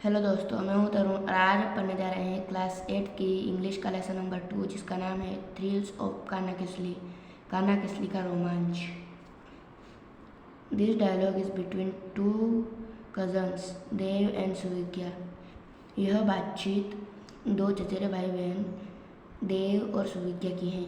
Hello दोस्तों, मैं हूं तरुण और आज हम पढ़ने जा रहे हैं क्लास 8 की इंग्लिश का लेसन नंबर 2 जिसका नाम है थ्रिल्स ऑफ कान्हा किसली का रोमांच। This dialogue is between two cousins Dev and Suvigya. यह बातचीत दो चचेरे भाई बहन देव और सुविज्ञा की है।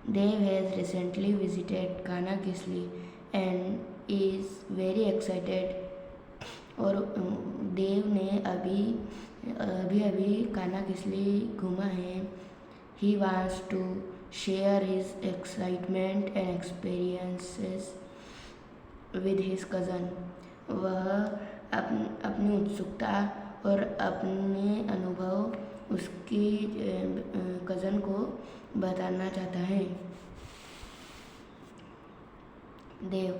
Dev has recently visited Kanha Kisli and is very excited. और देव ने अभी कान्हा किसली घूमा है। He wants to share his excitement and experiences with his cousin. वह अपनी उत्सुकता और अपने अनुभव उसकी कज़न को बताना चाहता है। Dev,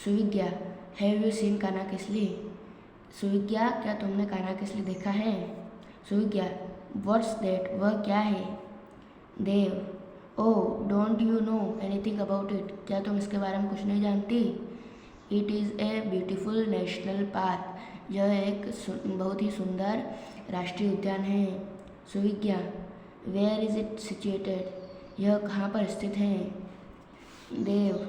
Suvigya, have you seen Kanha Kisli? Suvigya, क्या तुमने कान्हा किसली देखा है? सुविज्ञा, व्हाट्स दैट, वह क्या है? Dev, oh don't you know anything about it, क्या तुम इसके बारे में कुछ नहीं जानती? It is a beautiful national park, यह एक बहुत ही सुंदर राष्ट्रीय उद्यान है। Suvigya, where is it situated, यह कहाँ पर स्थित है? Dev,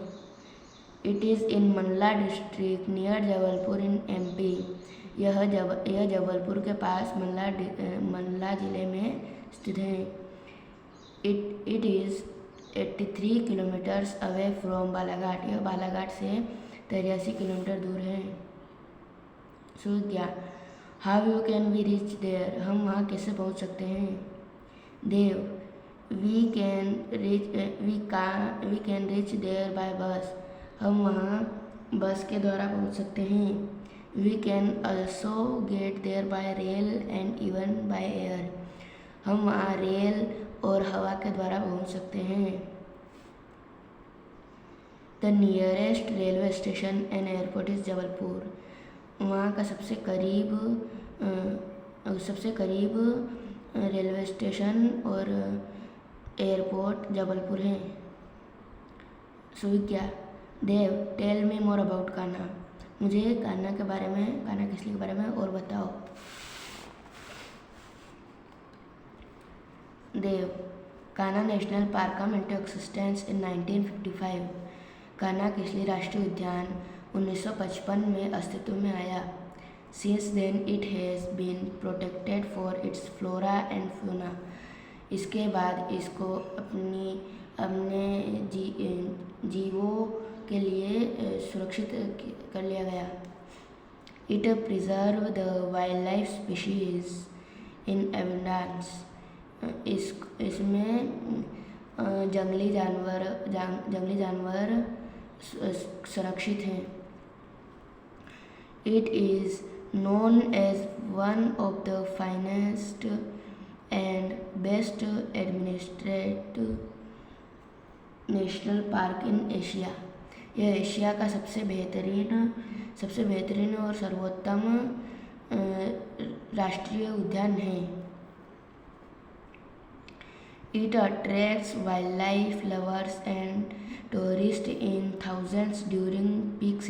it is in Mandla district near Jabalpur in MP। यह जबलपुर के पास मंडला जिले में स्थित है। It is 83 kilometres away from Balaghat, यह बालाघाट से 83 किलोमीटर दूर है। Suvigya, how you can we reach there, हम वहाँ कैसे पहुँच सकते हैं? Dev, we can reach there by bus, हम वहाँ बस के द्वारा पहुँच सकते हैं। We can also get there by rail and even by air, हम वहाँ रेल और हवा के द्वारा पहुँच सकते हैं। The nearest railway station and airport is Jabalpur, वहाँ का सबसे करीब रेलवे स्टेशन और एयरपोर्ट जबलपुर है। Suvigya, Dev, tell me more about Kanha, मुझे कान्हा किसली के बारे में और बताओ। Dev, Kanha national park come into existence in 1955, Kanha Kisli राष्ट्रीय उद्यान 1955 में अस्तित्व में आया। Since then it has been protected for its flora and fauna, इसके बाद इसको अपने जीवों के लिए सुरक्षित कर लिया गया। It preserve the wild life species in abundance, इसमें जंगली जानवर सुरक्षित हैं। It is known as one of the finest and best administered national park in Asia, यह एशिया का सबसे बेहतरीन और सर्वोत्तम राष्ट्रीय उद्यान है। It attracts wild life lovers and tourist in thousands during peak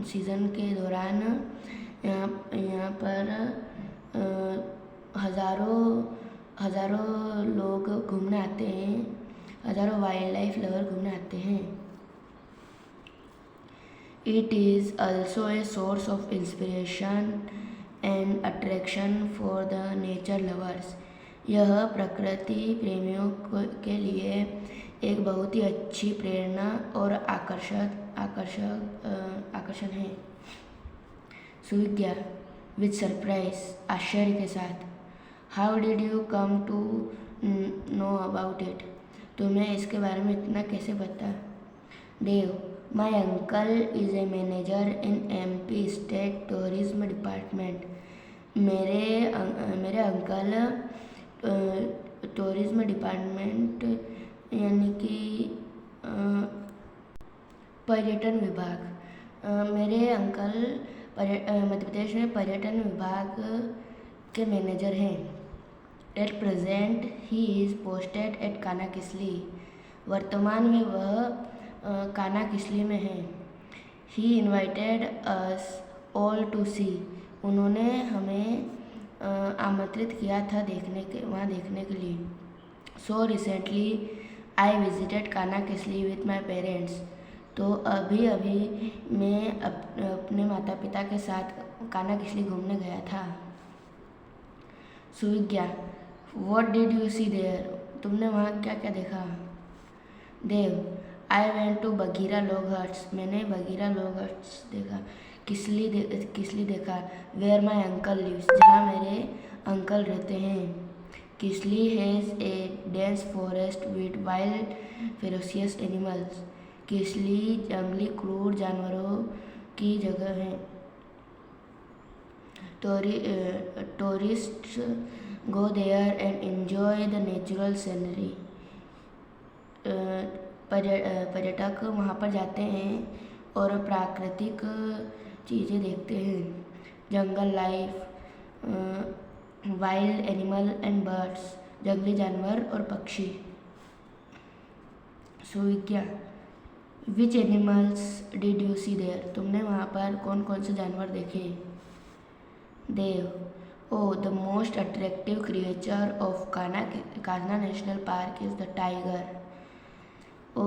season के दौरान यहाँ पर हज़ारों लोग घूमने आते हैं, हज़ारों वाइल्ड लाइफ लवर घूमने आते हैं। It is also a source of inspiration and attraction for the nature lovers, यह प्रकृति प्रेमियों के लिए एक बहुत ही अच्छी प्रेरणा और आकर्षण है। सुविज्ञा, विद सरप्राइज, आश्चर्य के साथ। How did you come to know about it, तुम्हें इसके बारे में इतना कैसे पता? Dev, my uncle is a manager in MP state tourism department, मेरे अंकल टूरिज्म डिपार्टमेंट यानी कि पर्यटन विभाग, मेरे अंकल मध्य प्रदेश में पर्यटन विभाग के मैनेजर हैं। At present he is posted at Kanha Kisli, वर्तमान में वह कान्हा किसली में है। He invited us all to see, उन्होंने हमें आमंत्रित किया था वहाँ देखने के लिए। So recently I visited Kanha Kisli with my parents, तो अभी अभी मैं अपने माता पिता के साथ कानाकेसली घूमने गया था। Suvigya, what did you see there, तुमने वहाँ क्या क्या देखा? Dev, I went to Bagheera log huts, मैंने बगीरा लॉग हट्स देखा। किसली देखा? वेयर माई अंकल लिव्स, जहाँ मेरे अंकल रहते हैं। Kisli has a dense forest with wild ferocious animals, Kisli जंगली क्रूर जानवरों की जगह है। Tourists go there and enjoy the natural scenery, पर्यटक वहाँ पर जाते हैं और प्राकृतिक चीज़ें देखते हैं। Jungle life, wild animal and birds, जंगली जानवर और पक्षी। Suvigya, which animals did you see there, तुमने वहाँ पर कौन कौन से जानवर देखे? Dev, oh the most attractive creature of Kanha national park is the tiger. Oh,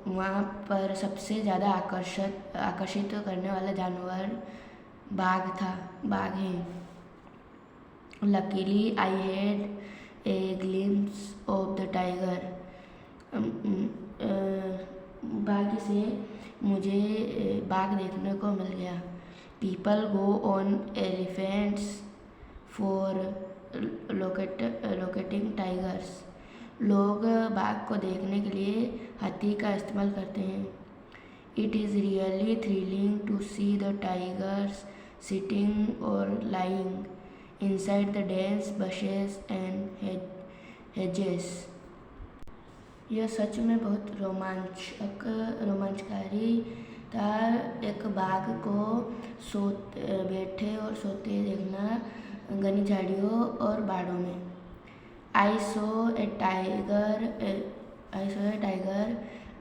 वहाँ पर सबसे ज़्यादा आकर्षित करने वाला जानवर बाघ है। Luckily I had a glimpse of the tiger, भाग्य से मुझे बाघ देखने को मिल गया। People go on elephants for locating tigers, लोग बाघ को देखने के लिए हाथी का इस्तेमाल करते हैं। It is really thrilling to see the tigers sitting और lying inside the dense bushes and hedges. यह सच में बहुत रोमांचकारी था, एक बाघ को बैठे और सोते देखना घनी झाड़ियों और बाड़ों में। I saw a tiger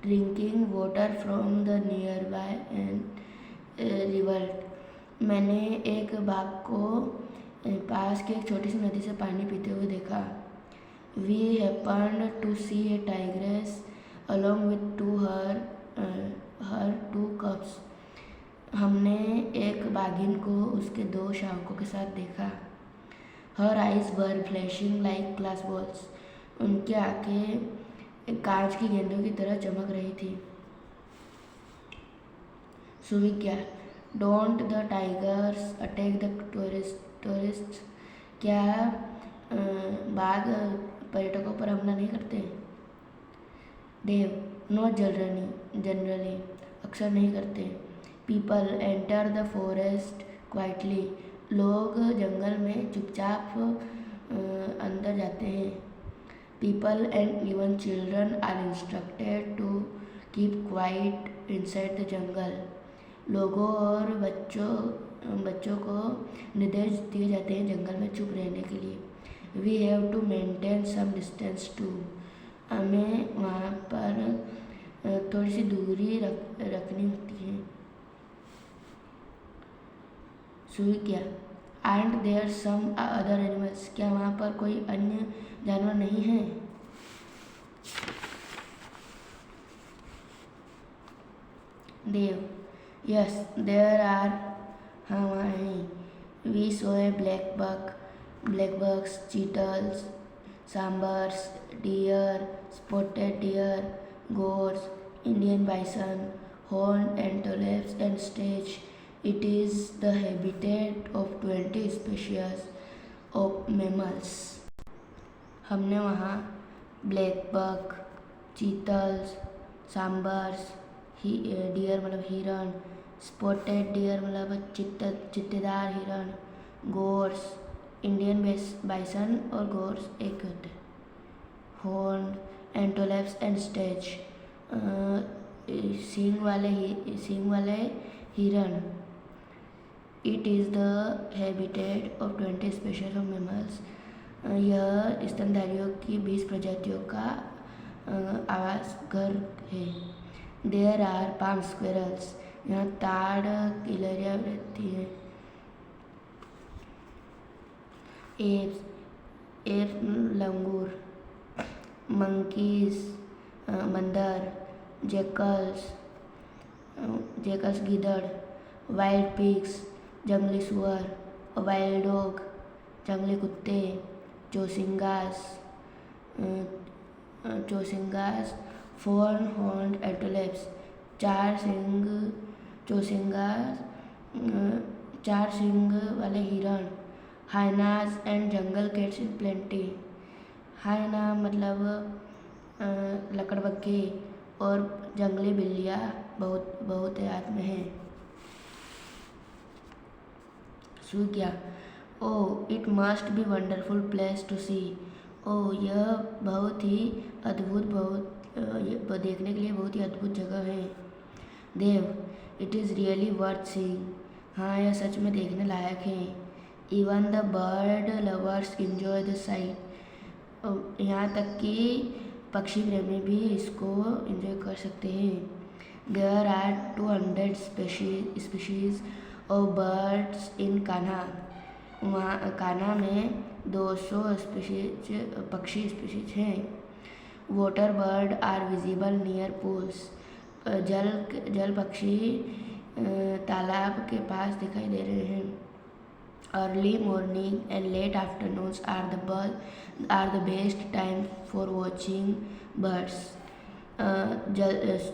drinking water from the nearby river. मैंने एक बाघ को पास की एक छोटी सी नदी से पानी पीते हुए देखा। We happened to see a tigress along with her two cubs. हमने एक बाघिन को उसके 2 शावकों के साथ देखा। Her eyes were flashing like glass balls. उनकी आंखें कांच की गेंदों की तरह चमक रही थी। Suvigya, don't the tigers attack the tourists, क्या बाघ पर्यटकों पर हमला नहीं करते? देव, नॉट जनरली, अक्सर नहीं करते। People enter the forest quietly, लोग जंगल में चुपचाप अंदर जाते हैं। People and even children are instructed to keep quiet inside the jungle, लोगों और बच्चों को निर्देश दिए जाते हैं जंगल में चुप रहने के लिए। We have to maintain some distance to, हमें वहाँ पर थोड़ी सी दूरी रखनी होती है। Suvigya, are there some other animals, क्या वहाँ पर कोई अन्य जानवर नहीं है? देव, यस देयर आर, हाँ वहाँ हैं। We saw a blackbucks, chitals, sambars, deer, spotted deer, gaurs, Indian bison, horn antelopes and stags. It is the habitat of 20 species of mammals. हमने वहाँ ब्लैकबक, चीतल्स, सांबर्स, डियर मतलब हिरण, स्पॉटेड डियर मतलब चित्तेदार हिरण, गोर्स, इंडियन बाइसन और गोर्स एक होते हैं, हॉर्न एंटेलोप्स एंड स्टेज, सींग वाले हिरण। It is the habitat of 20 species of mammals, यह स्तनधारियों की 20 प्रजातियों का आवास घर है। देयर आर पाम स्क्वेरल्स, यहाँ ताड़ गिलहरियाँ रहती हैं। एप्स लंगूर, मंकीज बंदर, जैकल्स गीदड़, वाइल्ड पिग्स जंगली सुअर, वाइल्ड डॉग जंगली कुत्ते, चोसिंगास, फोर हॉर्न्ड एंटेलोप्स चार सिंग वाले हिरण, hyenas and jungle cats in plenty. Hyena मतलब लकड़बग्घे और जंगली बिल्लियाँ बहुत याद में हैं। Surya, oh it must be wonderful place to see. Oh यह बहुत ही देखने के लिए बहुत ही अद्भुत जगह है। Dev, it is really worth seeing. हाँ यह सच में देखने लायक है। Even the bird lovers enjoy the sight. यहाँ तक कि पक्षी प्रेमी भी इसको एंजॉय कर सकते हैं। There are 200 species of birds in Kanha. वहाँ कान्हा में 200 पक्षी स्पीशीज हैं। Water bird are visible near pools. जल पक्षी तालाब के पास दिखाई दे रहे हैं। Early morning and late afternoons are the best time for watching birds.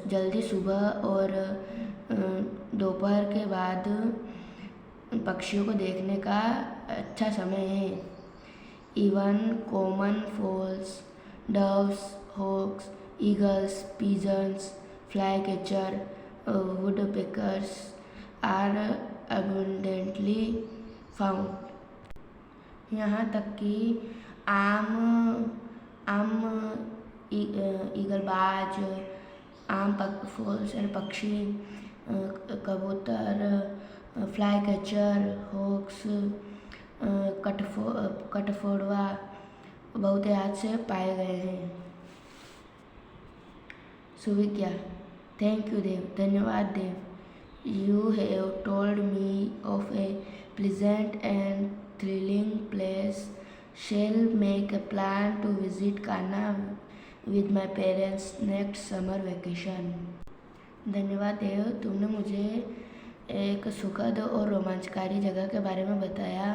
जल्दी सुबह और दोपहर के बाद पक्षियों को देखने का अच्छा समय है। Even common fowls, doves, hawks, eagles, pigeons, flycatcher, woodpeckers are abundantly found. यहाँ तक कि ईगलबाज, फॉल्स एंड पक्षी, कबूतर, फ्लाई कैचर, हॉक्स, कठफोड़वा बहुत याद से पाए गए हैं। सुविज्ञा, थैंक यू देव। धन्यवाद देव। You have told me of a pleasant and thrilling place. Shall make a plan to visit Kanha with my parents next summer vacation. धन्यवाद देव, तुमने मुझे एक सुखद और रोमांचकारी जगह के बारे में बताया।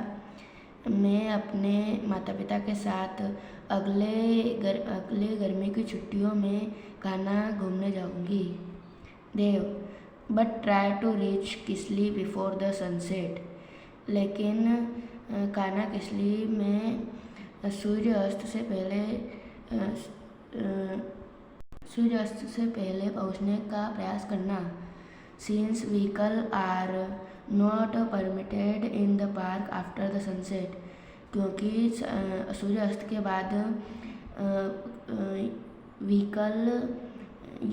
मैं अपने माता पिता के साथ अगले गर्मी की छुट्टियों में कान्हा घूमने जाऊंगी। Dev, but try to reach Kisli before the sunset. लेकिन कान्हा किसली में सूर्य अस्त से पहले पहुंचने का प्रयास करना। Since vehicle are not permitted in the park after the sunset. क्योंकि सूर्य अस्त के बाद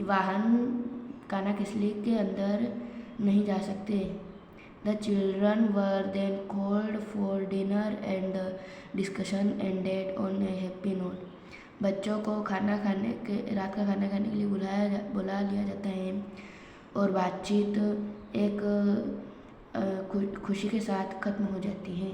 वाहन कान्हा किसली के अंदर नहीं जा सकते। The children were then called for dinner and the discussion ended on a happy note. बच्चों को रात का खाना खाने के लिए बुला लिया जाता है और बातचीत एक खुशी के साथ खत्म हो जाती है।